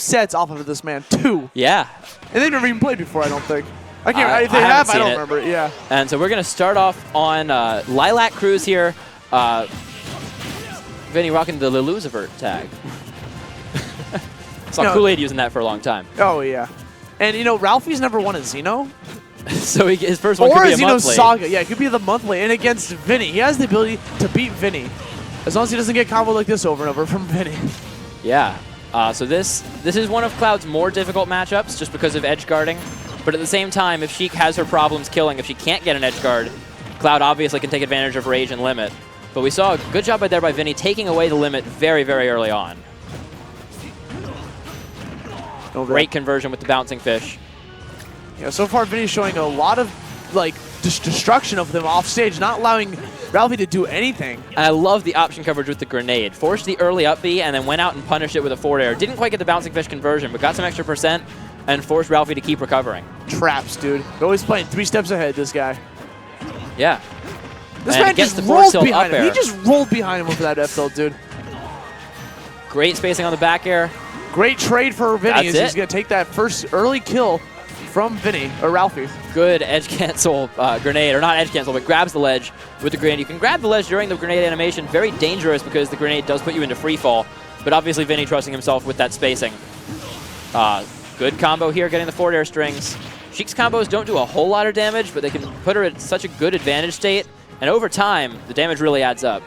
sets off of this man. 2. Yeah. And they've never even played before, I don't think. I can't. If they I have, I seen don't it. remember it. Yeah. And so we're going to start off on Lilac Cruise here. Vinnie rocking the Liluzavert tag. Saw Kool-Aid using that for a long time. Oh, yeah. And, you know, Ralphie's never won a Xeno. So his first one could be a monthly. Or a XenoSaga. Yeah, it could be the monthly. And against Vinnie. He has the ability to beat Vinnie. As long as he doesn't get comboed like this over and over from Vinnie. Yeah. So this is one of Cloud's more difficult matchups just because of edge guarding. But at the same time, if Sheik has her problems killing, if she can't get an edge guard, Cloud obviously can take advantage of Rage and Limit. But we saw a good job there by Vinnie taking away the Limit very, very early on. Great conversion with the bouncing fish. Yeah, so far Vinnie's showing a lot of like destruction of them off stage, not allowing Ralphie to do anything. And I love the option coverage with the grenade. Forced the early up B and then went out and punished it with a forward air. Didn't quite get the bouncing fish conversion, but got some extra percent and forced Ralphie to keep recovering. Traps, dude. They're always playing 3 steps ahead, this guy. Yeah. This and man just rolled behind him. He just rolled behind him with that F tilt, dude. Great spacing on the back air. Great trade for Vinnie as he's going to take that first early kill from Vinnie, or Ralphie. Good edge cancel grenade, or not edge cancel, but grabs the ledge with the grenade. You can grab the ledge during the grenade animation. Very dangerous because the grenade does put you into free fall. But obviously Vinnie trusting himself with that spacing. Good combo here, getting the forward air strings. Sheik's combos don't do a whole lot of damage, but they can put her at such a good advantage state. And over time, the damage really adds up.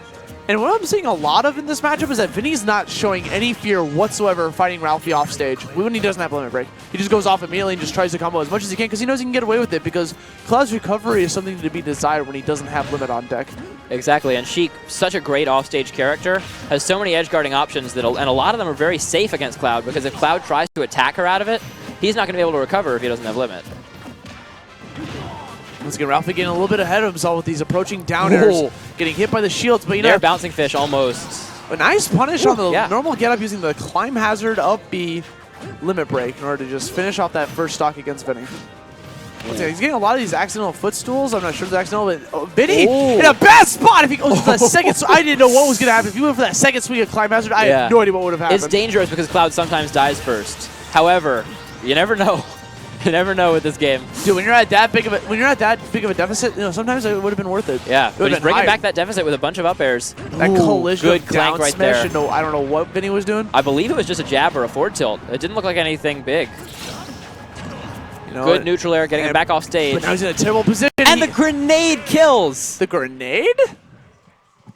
And what I'm seeing a lot of in this matchup is that Vinnie's not showing any fear whatsoever fighting Ralphie off stage when he doesn't have limit break. He just goes off immediately and just tries to combo as much as he can because he knows he can get away with it because Cloud's recovery is something to be desired when he doesn't have limit on deck. Exactly, and Sheik, such a great offstage character, has so many edge guarding options, and a lot of them are very safe against Cloud because if Cloud tries to attack her out of it, he's not going to be able to recover if he doesn't have limit. Once again, Ralphie getting a little bit ahead of himself with these approaching down airs, getting hit by the shields. But you know, they're bouncing fish almost. A nice punish on the normal get up using the climb hazard up B limit break in order to just finish off that first stock against Vinnie. Once again, he's getting a lot of these accidental footstools. I'm not sure if they're accidental, but Vinnie in a bad spot. If he goes for that second, I didn't know what was going to happen. If he went for that second swing of climb hazard, I have no idea what would have happened. It's dangerous because Cloud sometimes dies first. However, you never know. You never know with this game. Dude, when you're at that big of a deficit, you know, sometimes it would have been worth it. Yeah, but he's bringing back that deficit with a bunch of up airs. That collision good clank right there. I don't know what Vinnie was doing. I believe it was just a jab or a forward tilt. It didn't look like anything big. You know, good neutral air, getting him back off stage. But now he's in a terrible position. And the grenade kills. The grenade?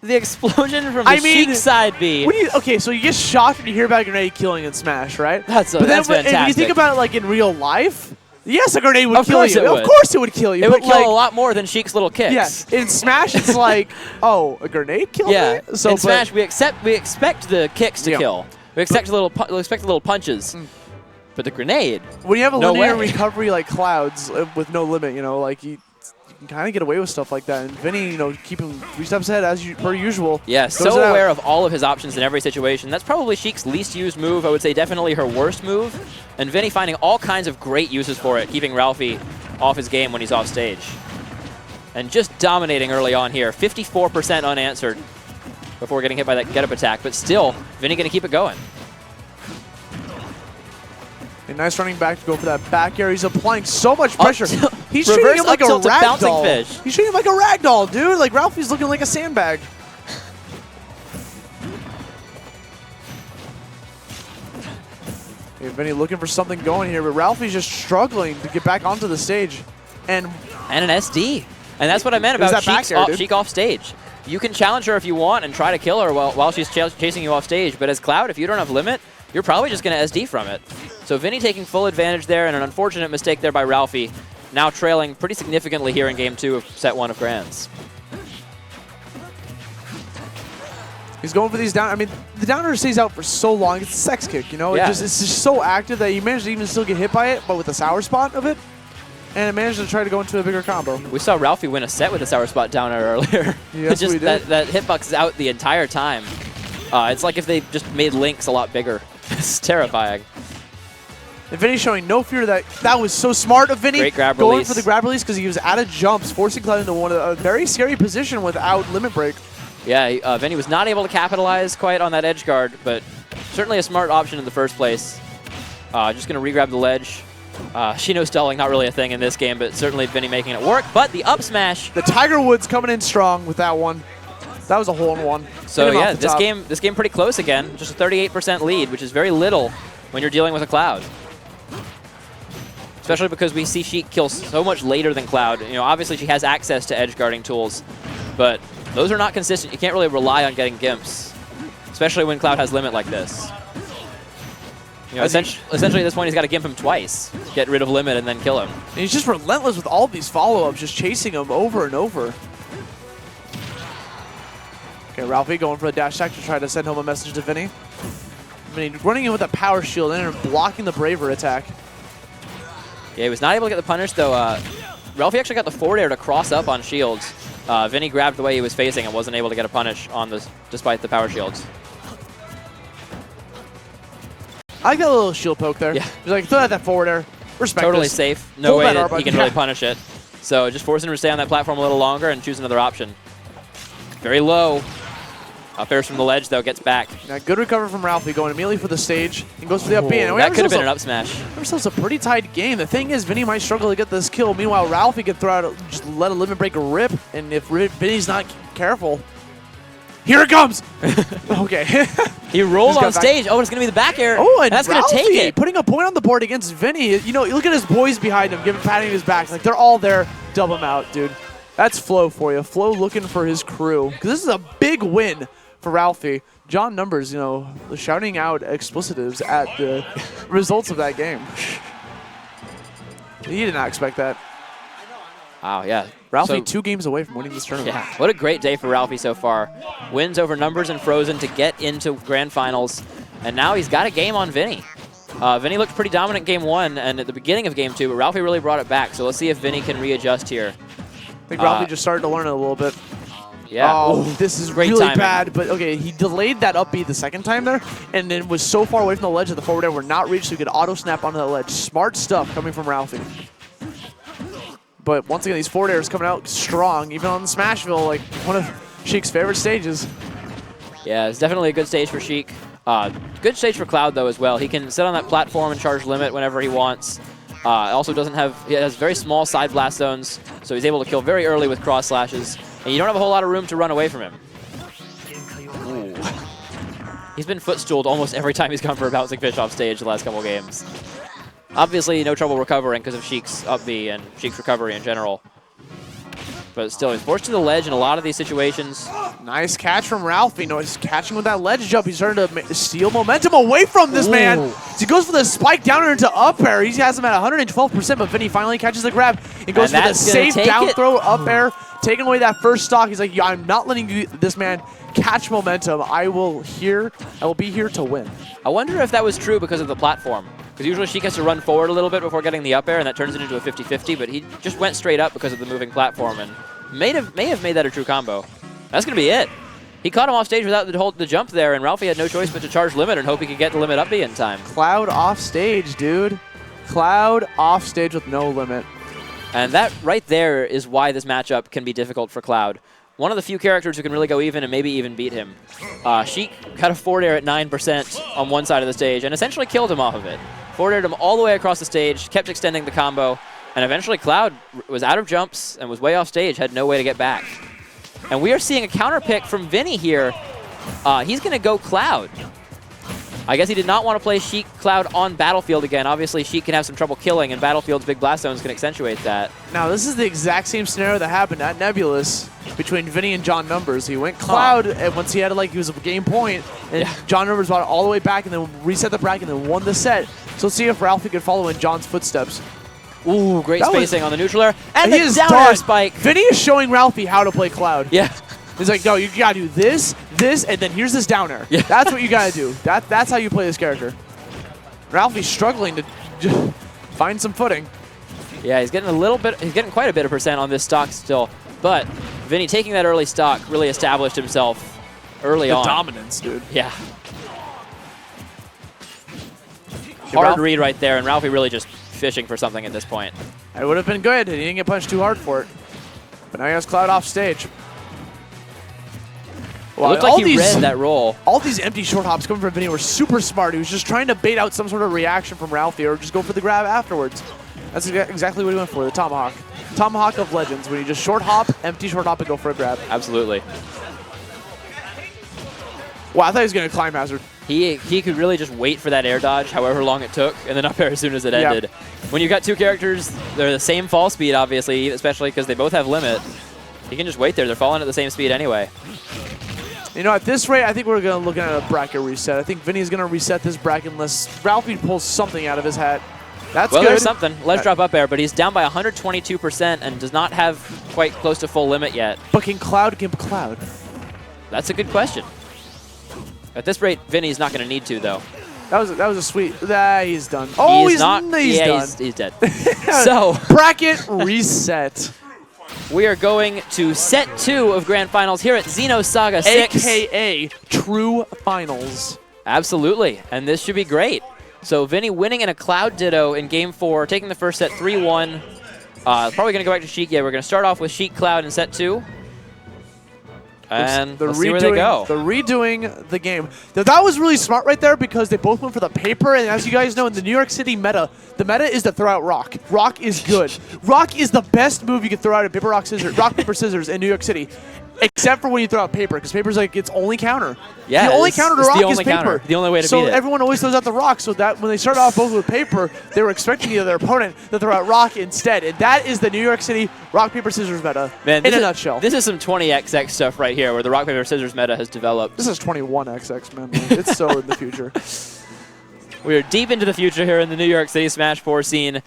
The explosion from the Sheik side B. Okay, so you get shocked when you hear about a grenade killing in Smash, right? That's fantastic. And when you think about it like in real life, yes, a grenade would kill you. Of course it would kill you. It would kill a lot more than Sheik's little kicks. Yes, in Smash it's like, oh, a grenade killed me? So in Smash we expect the kicks to kill. We expect the little punches. But the grenade, when you have a linear recovery like Cloud's with no limit, you know, like you can kind of get away with stuff like that. And Vinnie, you know, keeping 3 steps ahead per usual. Yeah, so aware of all of his options in every situation. That's probably Sheik's least used move. I would say definitely her worst move. And Vinnie finding all kinds of great uses for it, keeping Ralphie off his game when he's off stage. And just dominating early on here. 54% unanswered before getting hit by that get-up attack. But still, Vinnie going to keep it going. A nice running back to go for that back air. He's applying so much pressure. He's treating him like a ragdoll. He's treating him like a ragdoll, dude. Like Ralphie's looking like a sandbag. Vinnie looking for something going here, but Ralphie's just struggling to get back onto the stage. And an SD. And that's what I meant about Sheik off stage. You can challenge her if you want and try to kill her while she's chasing you off stage. But as Cloud, if you don't have limit, you're probably just going to SD from it. So Vinnie taking full advantage there, and an unfortunate mistake there by Ralphie. Now trailing pretty significantly here in Game 2 of Set 1 of Grands. He's going for these down. I mean, the down air stays out for so long. It's a sex kick, you know? Yeah. It's just so active that you managed to even still get hit by it, but with the sour spot of it. And it managed to try to go into a bigger combo. We saw Ralphie win a set with a sour spot down air earlier. Yes, we did. That hitbox is out the entire time. It's like if they just made Lynx a lot bigger. It's terrifying. And Vinnie showing no fear that was so smart of Vinnie. Great grab going release. For the grab release because he was out of jumps, forcing Cloud into a very scary position without limit break. Yeah, Vinnie was not able to capitalize quite on that edge guard, but certainly a smart option in the first place. Just going to re-grab the ledge. Shino stalling, not really a thing in this game, but certainly Vinnie making it work. But the up smash. The Tiger Woods coming in strong with that one. That was a hole-in-one. So yeah, this game pretty close again. Just a 38% lead, which is very little when you're dealing with a Cloud. Especially because we see Sheik kill so much later than Cloud. You know, obviously she has access to edge guarding tools, but those are not consistent. You can't really rely on getting Gimps, especially when Cloud has limit like this. You know, essentially at this point he's got to Gimp him twice, get rid of limit, and then kill him. And he's just relentless with all these follow-ups, just chasing him over and over. Okay, Ralphie going for the dash attack to try to send home a message to Vinnie. Vinnie running in with a power shield and blocking the Braver attack. Yeah, he was not able to get the punish, though. Ralphie actually got the forward air to cross up on shields. Vinnie grabbed the way he was facing and wasn't able to get a punish on this, despite the power shields. I like that little shield poke there. Yeah. He's like, throw out that forward air. Respect Totally this. safe. No way that he can really Yeah. punish it. So just forcing him to stay on that platform a little longer and choose another option. Very low. Up airs from the ledge, though, gets back. Now, good recovery from Ralphie, going immediately for the stage. He goes for the up B. That could have been an up smash. Ourselves a pretty tight game. The thing is, Vinnie might struggle to get this kill. Meanwhile, Ralphie could throw out, just let a limit breaker rip. And if Vinnie's not careful, here it comes. Okay. He rolled on stage. Oh, it's going to be the back air. Oh, and that's going to take it. Putting a point on the board against Vinnie. You know, look at his boys behind him, patting his back. Like, they're all there. Dub him out, dude. That's Flo for you. Flo looking for his crew. Because this is a big win for Ralphie. John Numbers, you know, shouting out explicitives at the results of that game. He did not expect that. Wow, yeah. Ralphie 2 games away from winning this tournament. Yeah, what a great day for Ralphie so far. Wins over Numbers and Frozen to get into Grand Finals, and now he's got a game on Vinnie. Vinnie looked pretty dominant game 1 and at the beginning of game 2, but Ralphie really brought it back, so let's see if Vinnie can readjust here. I think Ralphie just started to learn it a little bit. Yeah. Oh, this is great really timing. bad, but okay, he delayed that up B the second time there, and then was so far away from the ledge that the forward air were not reached, so he could auto-snap onto that ledge. Smart stuff coming from Ralphie. But once again, these forward airs coming out strong, even on the Smashville, like one of Sheik's favorite stages. Yeah, it's definitely a good stage for Sheik. Good stage for Cloud, though, as well. He can sit on that platform and charge limit whenever he wants. Also he has very small side blast zones, so he's able to kill very early with cross slashes. And you don't have a whole lot of room to run away from him. Ooh. He's been footstooled almost every time he's come for a bouncing fish off stage the last couple games. Obviously, no trouble recovering because of Sheik's up B and Sheik's recovery in general. But still, he's forced to the ledge in a lot of these situations. Nice catch from Ralphie. No, he's catching with that ledge jump. He's starting to steal momentum away from this man. So he goes for the spike down into up air. He has him at 112%, but Vinnie finally catches the grab and goes for the safe down throw up air, taking away that first stock. He's like, yeah, I'm not letting this man catch momentum. I will be here to win. I wonder if that was true because of the platform. Because usually Sheik has to run forward a little bit before getting the up air, and that turns it into a 50-50, but he just went straight up because of the moving platform, and may have made that a true combo. That's going to be it. He caught him off stage without the jump there, and Ralphie had no choice but to charge limit and hope he could get the limit up B in time. Cloud off stage, dude. Cloud off stage with no limit. And that right there is why this matchup can be difficult for Cloud. One of the few characters who can really go even and maybe even beat him. Sheik got a forward air at 9% on one side of the stage and essentially killed him off of it. Forward aired him all the way across the stage, kept extending the combo, and eventually Cloud was out of jumps and was way off stage, had no way to get back. And we are seeing a counter pick from Vinnie here. He's going to go Cloud. I guess he did not want to play Sheik Cloud on Battlefield again. Obviously, Sheik can have some trouble killing, and Battlefield's big blast zones can accentuate that. Now, this is the exact same scenario that happened at Nebulous between Vinnie and John Numbers. He went Cloud, and once he had he was a game point, and John Numbers brought it all the way back and then reset the bracket and then won the set. So let's see if Ralphie could follow in John's footsteps. Ooh, great spacing on the neutral air. And he the down air spike. Vinnie is showing Ralphie how to play Cloud. Yeah. He's like, no, you gotta do this, and then here's this down air. Yeah. That's what you gotta do. That's how you play this character. Ralphie's struggling to just find some footing. Yeah, he's getting quite a bit of percent on this stock still. But Vinnie taking that early stock really established himself early on. The dominance, dude. Yeah. Hard read right there, and Ralphie really just fishing for something at this point. It would have been good. He didn't get punched too hard for it. But now he has Cloud off stage. It looked like he read that roll. All these empty short hops coming from Vinnie were super smart. He was just trying to bait out some sort of reaction from Ralphie or just go for the grab afterwards. That's exactly what he went for, the tomahawk. Tomahawk of legends, when you just short hop, empty short hop, and go for a grab. Absolutely. Wow, I thought he was going to climb hazard. He could really just wait for that air dodge, however long it took, and then up air as soon as it ended. When you've got two characters, they're the same fall speed, obviously, especially because they both have limit. You can just wait there. They're falling at the same speed anyway. You know, at this rate, I think we're going to look at a bracket reset. I think Vinny's going to reset this bracket unless Ralphie pulls something out of his hat. That's well, good. There's something. Ledge drop up air, but he's down by 122% and does not have quite close to full limit yet. But can Cloud gimp Cloud? That's a good question. At this rate, Vinny's not going to need to, though. That was a sweet. He's done. Oh, he's done. He's dead. So bracket reset. We are going to set 2 of Grand Finals here at XenoSaga 6. AKA True Finals. Absolutely, and this should be great. So Vinnie winning in a Cloud Ditto in Game 4, taking the first set 3-1. Probably going to go back to Sheik. Yeah, we're going to start off with Sheik Cloud in set 2. And let's see where they go. They're redoing the game. Now, that was really smart right there because they both went for the paper. And as you guys know, in the New York City meta, the meta is to throw out rock. Rock is good. Rock is the best move you can throw out in paper, rock, scissors, rock, paper, scissors in New York City. Except for when you throw out paper, because paper's like its only counter. Yeah, the only counter to rock is paper. Counter. The only way to beat it. So everyone always throws out the rock, so that when they started off both with paper, they were expecting either their opponent to throw out rock instead. And that is the New York City rock, paper, scissors meta in a nutshell. This is some 20XX stuff right here, where the rock, paper, scissors meta has developed. This is 21XX, man. It's so in the future. We are deep into the future here in the New York City Smash 4 scene.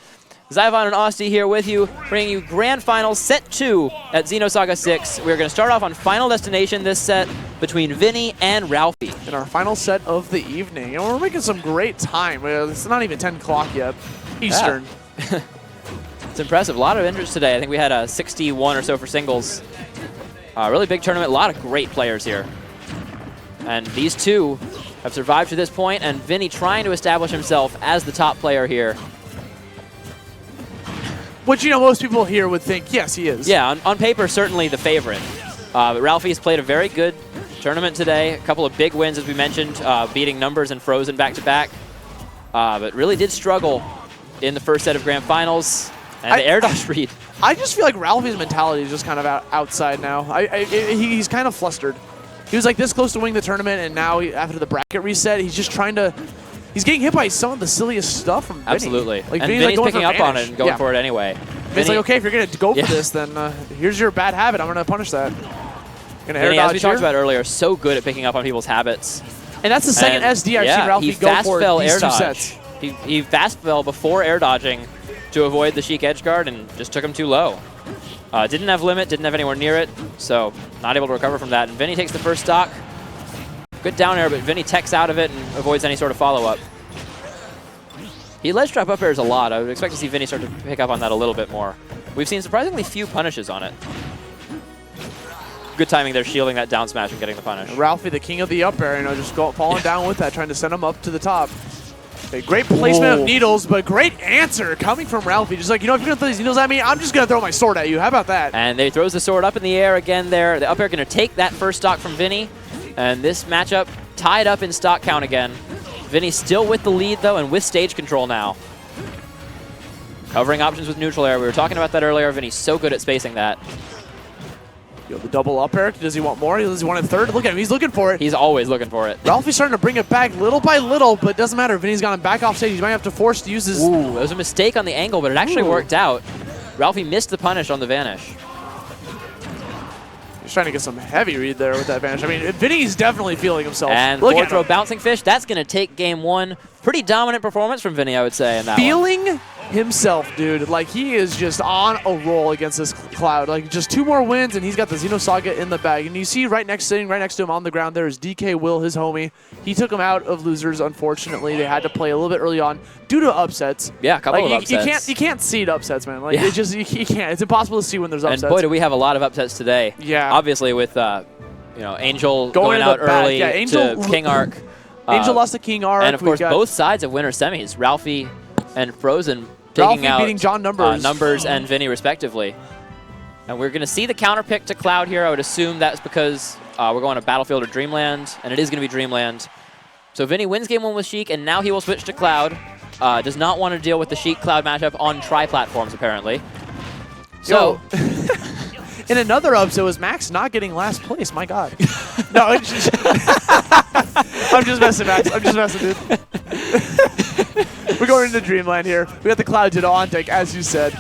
Zyvon and Austin here with you, bringing you Grand Finals Set 2 at XenoSaga 6. We're going to start off on Final Destination this set between Vinnie and Ralphie. In our final set of the evening. And we're making some great time. It's not even 10 o'clock yet. Eastern. Yeah. It's impressive. A lot of interest today. I think we had a 61 or so for singles. Really big tournament. A lot of great players here. And these two have survived to this point, and Vinnie trying to establish himself as the top player here. Which, you know, most people here would think, yes, he is. Yeah, on paper, certainly the favorite. But Ralphie's played a very good tournament today. A couple of big wins, as we mentioned, beating Numbers and Frozen back-to-back. But really did struggle in the first set of Grand Finals. And the air dodge read. I just feel like Ralphie's mentality is just kind of outside now. He's kind of flustered. He was like this close to winning the tournament, and now after the bracket reset, he's just trying to... He's getting hit by some of the silliest stuff from Vinnie. Absolutely. Like, and Vinnie's like picking up on it and going for it anyway. Vinnie's like, okay, if you're going to go for this, then here's your bad habit. I'm going to punish that. Vinnie, as we talked about earlier, so good at picking up on people's habits. And that's the second SD I've seen Ralphie go for these two sets. He fast fell before air dodging to avoid the Sheik edge guard and just took him too low. Didn't have limit, didn't have anywhere near it, so not able to recover from that. And Vinnie takes the first stock. Good down air, but Vinnie techs out of it and avoids any sort of follow-up. He ledge drop up airs a lot. I would expect to see Vinnie start to pick up on that a little bit more. We've seen surprisingly few punishes on it. Good timing there, shielding that down smash and getting the punish. Ralphie, the king of the up air, just falling down with that, trying to send him up to the top. A great placement of needles, but great answer coming from Ralphie. Just like, if you're going to throw these needles at me, I'm just going to throw my sword at you. How about that? And they throws the sword up in the air again there. The up air going to take that first stock from Vinnie. And this matchup tied up in stock count again. Vinnie still with the lead, though, and with stage control now. Covering options with neutral air. We were talking about that earlier. Vinnie's so good at spacing that. The double up air. Does he want more? Does he want a third? Look at him. He's looking for it. He's always looking for it. Ralphie's starting to bring it back little by little, but it doesn't matter. Vinnie's got him back off stage. He might have to force to use his... Ooh, it was a mistake on the angle, but it actually worked out. Ralphie missed the punish on the vanish. He's trying to get some heavy read there with that vanish. I mean, Vinnie's definitely feeling himself. And forward throw bouncing fish. That's going to take game one. Pretty dominant performance from Vinnie, I would say, in that Feeling himself, dude. Like, he is just on a roll against this Cloud. Like, just 2 more wins, and he's got the XenoSaga in the bag. And you see sitting right next to him on the ground there is DK Will, his homie. He took him out of losers, unfortunately. They had to play a little bit early on due to upsets. Yeah, a couple of upsets. You can't seed upsets, man. Like, it just, you can't. It's impossible to see when there's upsets. And boy, do we have a lot of upsets today. Yeah. Obviously with, Angel going out early to King Arc. Angel lost to King Arc. And, of course, both sides of winner semis. Ralphie and Frozen taking out beating John Numbers and Vinnie, respectively. And we're going to see the counter pick to Cloud here. I would assume that's because We're going to Battlefield or Dreamland, and it is going to be Dreamland. So Vinnie wins game 1 with Sheik, and now he will switch to Cloud. Does not want to deal with the Sheik-Cloud matchup on tri-platforms, apparently. So, in another upset was Max not getting last place. My God. No, I'm just messing, Max. I'm just messing, dude. We're going into Dreamland here. We got the Cloud Ditto on deck, as you said.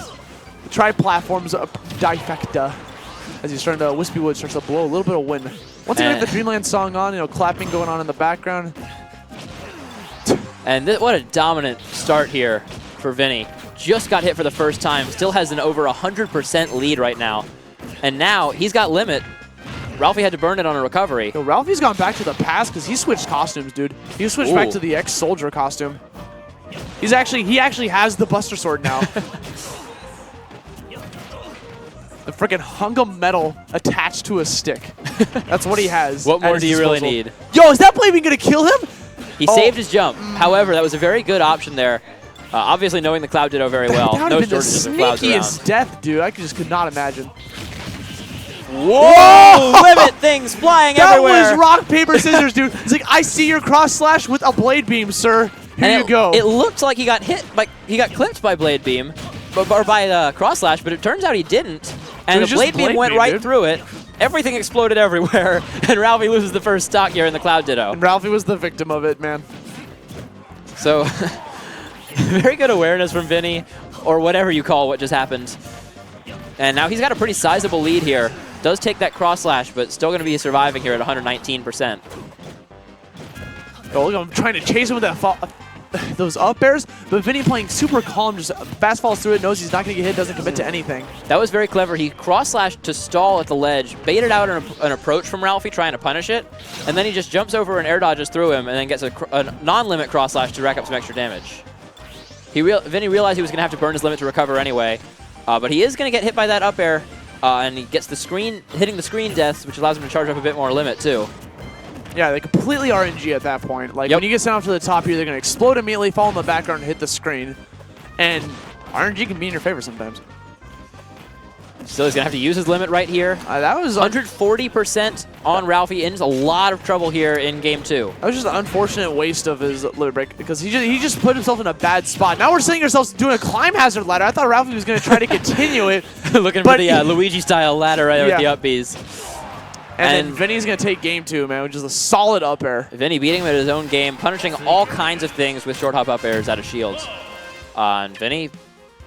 The tri-platforms difecta. As he's starting to, Wispy Wood starts to blow a little bit of wind. Once you get the Dreamland song on, clapping going on in the background. And what a dominant start here for Vinnie. Just got hit for the first time. Still has an over 100% lead right now. And now he's got limit. Ralphie had to burn it on a recovery. Yo, Ralphie's gone back to the past because he switched costumes, dude. He switched back to the ex-soldier costume. He actually has the Buster Sword now. The freaking hunk of metal attached to a stick. That's what he has. What more do you really need? Yo, is that Blade Beam gonna kill him? He saved his jump. However, that was a very good option there. Obviously, knowing the Cloud Ditto very well. That would have been the sneakiest death, dude. I just could not imagine. Whoa! Limit things flying everywhere. That was rock, paper, scissors, dude. It's like, I see your cross slash with a Blade Beam, sir. Here you go. It looked like he got hit, like he got clipped by Blade Beam, or by cross slash, but it turns out he didn't. And the Blade Beam went right through it. Everything exploded everywhere, and Ralphie loses the first stock here in the Cloud Ditto. And Ralphie was the victim of it, man. So, very good awareness from Vinnie, or whatever you call what just happened. And now he's got a pretty sizable lead here. Does take that cross slash, but still going to be surviving here at 119%. Oh, look, I'm trying to chase him with that those up airs, but Vinnie playing super calm, just fast falls through it, knows he's not going to get hit, doesn't commit to anything. That was very clever. He cross-slashed to stall at the ledge, baited out an approach from Ralphie trying to punish it, and then he just jumps over and air dodges through him and then gets a non-limit cross-slash to rack up some extra damage. Vinnie realized he was going to have to burn his limit to recover anyway, but he is going to get hit by that up air, and he gets the screen, hitting the screen deaths, which allows him to charge up a bit more limit too. Yeah, they completely RNG at that point. Like, when you get sent off to the top here, they're going to explode immediately, fall in the background, and hit the screen. And RNG can be in your favor sometimes. Still, he's going to have to use his limit right here. That was 140% on Ralphie. Ends a lot of trouble here in Game 2. That was just an unfortunate waste of his limit break because he just put himself in a bad spot. Now we're seeing ourselves doing a climb hazard ladder. I thought Ralphie was going to try to continue it. Looking for the Luigi-style ladder right with the up Bs. And then Vinnie's going to take game 2, man, which is a solid up air. Vinnie beating him at his own game, punishing all kinds of things with short hop up airs out of shields. And Vinnie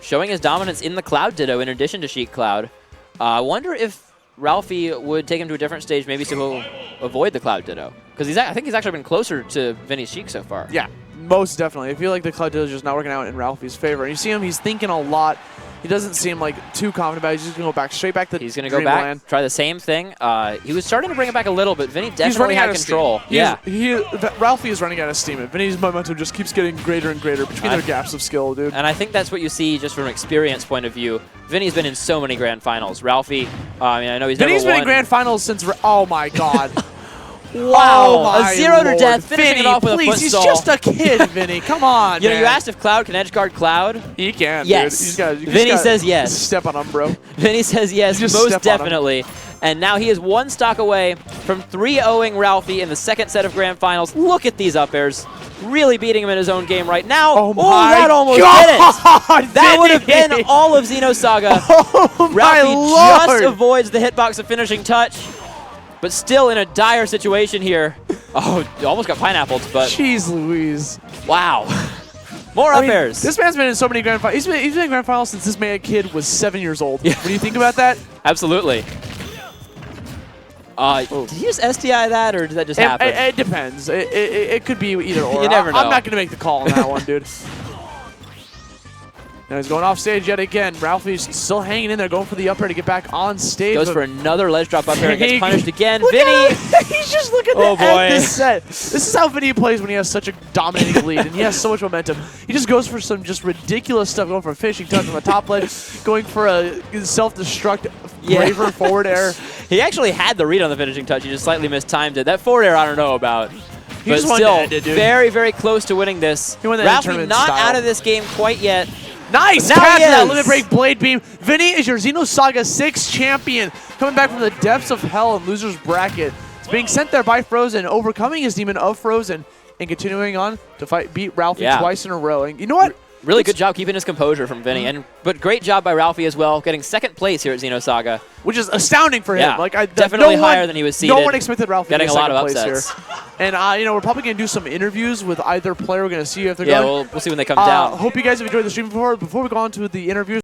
showing his dominance in the Cloud Ditto in addition to Sheik Cloud. I wonder if Ralphie would take him to a different stage, maybe so he'll avoid the Cloud Ditto. Because I think he's actually been closer to Vinnie's Sheik so far. Yeah, most definitely. I feel like the Cloud Ditto is just not working out in Ralphie's favor. And you see him, he's thinking a lot. He doesn't seem like too confident about it. He's just going to go back straight back to He's going to go back, try the same thing. He was starting to bring it back a little, but Vinnie definitely had control. Ralphie is running out of steam. And Vinnie's momentum just keeps getting greater and greater between their gaps of skill, dude. And I think that's what you see just from an experience point of view. Vinnie's been in so many grand finals. Ralphie, I know he's never won. Vinnie's been in grand finals since, oh my God. Wow, a 0 to death, finishing it off with a foot he's stall. just a kid, Vinnie. Come on, man. You asked if Cloud can edge guard Cloud. He can, yes. dude. Vinnie says yes. Step on him, bro. Vinnie says yes, most definitely. And now he is one stock away from 3-0ing Ralphie in the second set of grand finals. Look at these up airs. Really beating him in his own game right now. Oh, my that almost God, did it. That would have been all of XenoSaga. Oh, Ralphie just avoids the hitbox of finishing touch. But still in a dire situation here. Oh, almost got pineappled, but... Jeez Louise. Wow. More up airs. This man's been in so many grand finals. He's been in grand finals since this kid was 7 years old. Yeah. When you think about that? Absolutely. Did he just STI that, or did that just happen? It depends. It could be either or. You never know. I'm not going to make the call on that one, dude. Now he's going off stage yet again. Ralphie's still hanging in there, going for the up air to get back on stage. Goes for another ledge drop up air and gets punished again. Vinnie! He's just looking at this set. This is how Vinnie plays when he has such a dominating lead and he has so much momentum. He just goes for some just ridiculous stuff, going for a finishing touch on the top ledge, going for a self-destruct braver forward air. He actually had the read on the finishing touch. He just slightly mistimed it. That forward air I don't know about. But still, very, very close to winning this. Ralphie not out of this game quite yet. Nice catch that limit break Blade Beam. Vinnie is your XenoSaga 6 champion, coming back from the depths of hell in loser's bracket It's being sent there by Frozen, overcoming his demon of Frozen, and continuing on to beat Ralphie twice in a row. And you know what? Really good job keeping his composure from Vinnie, but great job by Ralphie as well, getting second place here at XenoSaga. Which is astounding for him. Yeah, like definitely higher than he was seeded. No one expected Ralphie getting to a get lot of second upsets. place here. And we're probably going to do some interviews with either player. We're going to see if they're going. Yeah, we'll see when they come down. Hope you guys have enjoyed the stream before we go on to the interviews.